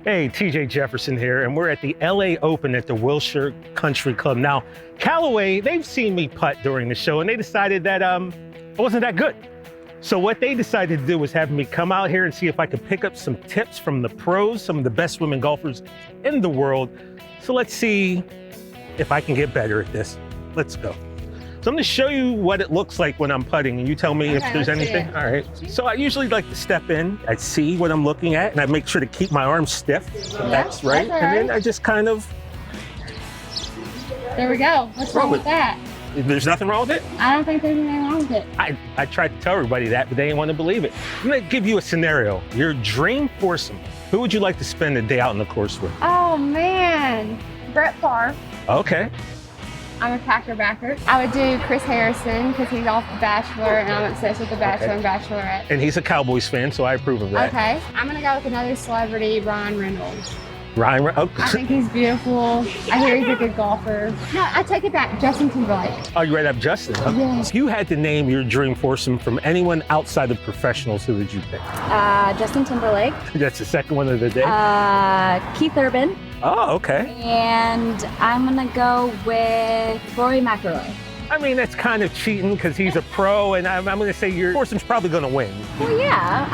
Hey, TJ Jefferson here, and we're at the LA Open at the Wilshire Country Club. Now, Callaway, they've seen me putt during the show, and they decided that I wasn't that good. So what they decided to do was have me come out here and see if I could pick up some tips from the pros, some of the best women golfers in the world. So let's see if I can get better at this. Let's go. So I'm gonna show you what it looks like when I'm putting, and you tell me if there's anything. All right. So I usually like to step in, I see what I'm looking at, and I make sure to keep my arms stiff. So that's right. That's and then I just kind of. There we go. What's wrong with that? There's nothing wrong with it? I don't think there's anything wrong with it. I tried to tell everybody that, but they didn't want to believe it. I'm gonna give you a scenario. Your dream foursome. Who would you like to spend a day out on the course with? Oh man, Brett Favre. Okay. I'm a Packer backer. I would do Chris Harrison because he's off The Bachelor and I'm obsessed with The Bachelor and Bachelorette. And he's a Cowboys fan, so I approve of that. Okay. I'm gonna go with another celebrity, Ryan Reynolds. Ryan, oh. I think he's beautiful. I hear he's a good golfer. No, I take it back. Justin Timberlake. Oh, you read up Justin? Okay. Yes. If you had to name your dream foursome from anyone outside of professionals, who would you pick? Justin Timberlake. That's the second one of the day? Keith Urban. Oh, okay. And I'm gonna go with Rory McIlroy. I mean, that's kind of cheating because he's a pro, and I'm going to say your foursome's probably going to win. Well, yeah,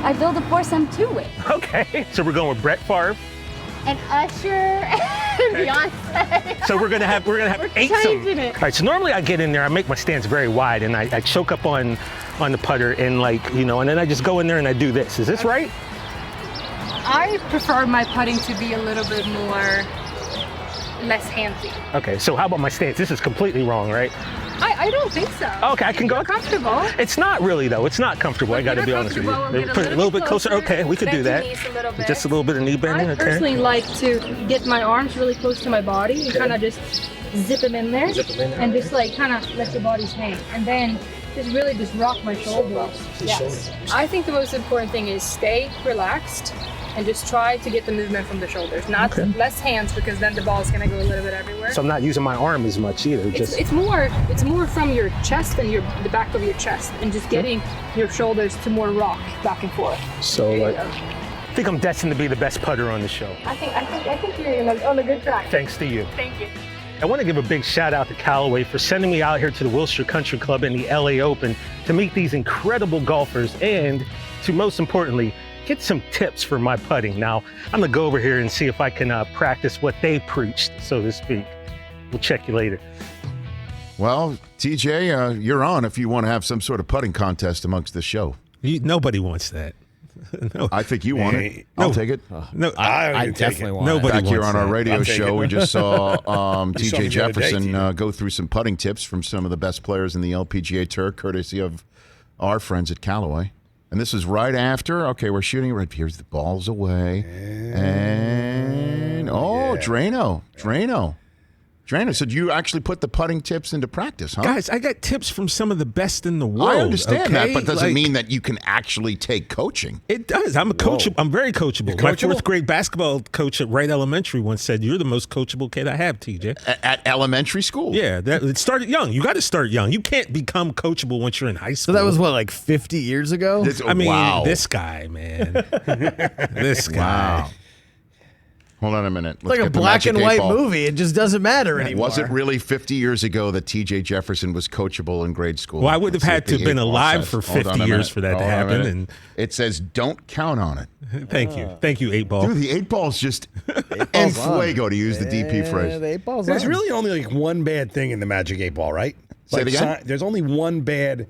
I build a foursome to win. Okay, so we're going with Brett Favre. And Usher and Beyonce. So we're gonna have eight. Changing it. All right. So normally I get in there, I make my stance very wide, and I choke up on the putter, and and then I just go in there and I do this. Is this right? I prefer my putting to be a little bit less handsy. Okay. So how about my stance? This is completely wrong, right? I don't think so. Okay, I can go. Comfortable. It's not really though. It's not comfortable. I got to be honest with you. Put it a little bit closer. Okay, we could do that. Just a little bit of knee bending. I personally like to get my arms really close to my body and kind of just zip them in there, and just kind of let your bodies hang, and then just rock my shoulders. Yes. I think the most important thing is stay relaxed and just try to get the movement from the shoulders, not less hands, because then the ball is going to go a little bit everywhere. So I'm not using my arm as much either. It's more from your chest and the back of your chest, and just getting your shoulders to more rock back and forth. So I think I'm destined to be the best putter on the show. I think you're on a good track. Thanks to you. Thank you. I want to give a big shout out to Callaway for sending me out here to the Wilshire Country Club in the LA Open to meet these incredible golfers and to most importantly, get some tips for my putting. Now, I'm gonna go over here and see if I can practice what they preached, so to speak. We'll check you later. Well, TJ, you're on if you want to have some sort of putting contest amongst the show. Nobody wants that. No. I think you want it. I'll take it. No, I definitely want it. Nobody Back here wants on our that. radio show, we just saw the TJ other day, Jefferson TJ. go through some putting tips from some of the best players in the LPGA Tour, courtesy of our friends at Callaway. And this is right after. Okay, we're shooting right here's the balls away. And Drano. So do you actually put the putting tips into practice, huh? Guys, I got tips from some of the best in the world. I understand that, okay? but doesn't mean that you can actually take coaching. It does. I'm a coach. I'm very coachable. My fourth grade basketball coach at Wright Elementary once said, "You're the most coachable kid I have, TJ." At elementary school? Yeah, it started young. You got to start young. You can't become coachable once you're in high school. So that was what, like 50 years ago? Wow. This guy, man. This guy. Wow. Hold on a minute. It's like a black and white movie. It just doesn't matter anymore. Was it really 50 years ago that TJ Jefferson was coachable in grade school? Well, I would have had to have been alive for 50 years for that to happen. And it says, don't count on it. Thank you. Thank you, 8-Ball. Dude, the 8-Ball's just en fuego, to use the DP phrase. The 8-Ball's There's on. really only like one bad thing in the Magic 8-Ball, right? Say it again? There's only one bad.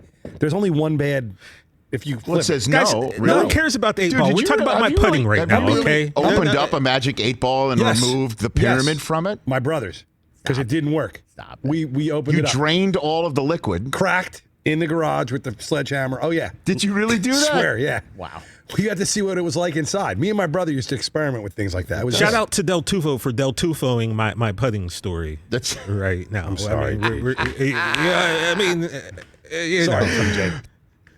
If you flip Well, it says Guys, no. no Really? one cares about the 8-Ball. Dude, We're talking about my putting right now, okay? Opened up a Magic 8-Ball and Yes. removed the pyramid from it? my brothers, because it didn't work. Stop. We opened You it up, drained all of the liquid. cracked in the garage with the sledgehammer. Oh yeah, Did you really do that? swear, yeah. Wow. We got to see what it was like inside. Me and my brother used to experiment with things like that. It was Shout just- out to Del Tufo for Del Tufoing my putting story. That's Right now. I'm sorry. Sorry, TJ.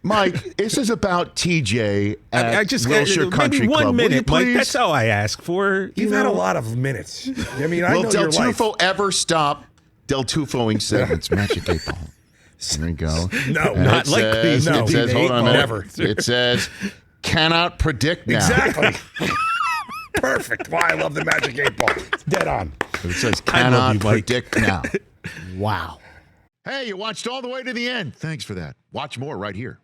Mike, this is about TJ at I just Wilshire Country maybe 1 Club. Will you minute, Mike. please? That's all I ask for. You've had a lot of minutes. I mean, I Will know Del your life. Tufo ever stop Del Tufoing segments? Magic 8-Ball. There you go. No, And not it like says, these. No, It says, hold on a minute. never. It says, cannot predict now. Exactly. Perfect. Why I love the Magic 8 Ball. It's dead on. It says I love cannot you, Mike. predict now. Wow. Hey, you watched all the way to the end. Thanks for that. Watch more right here.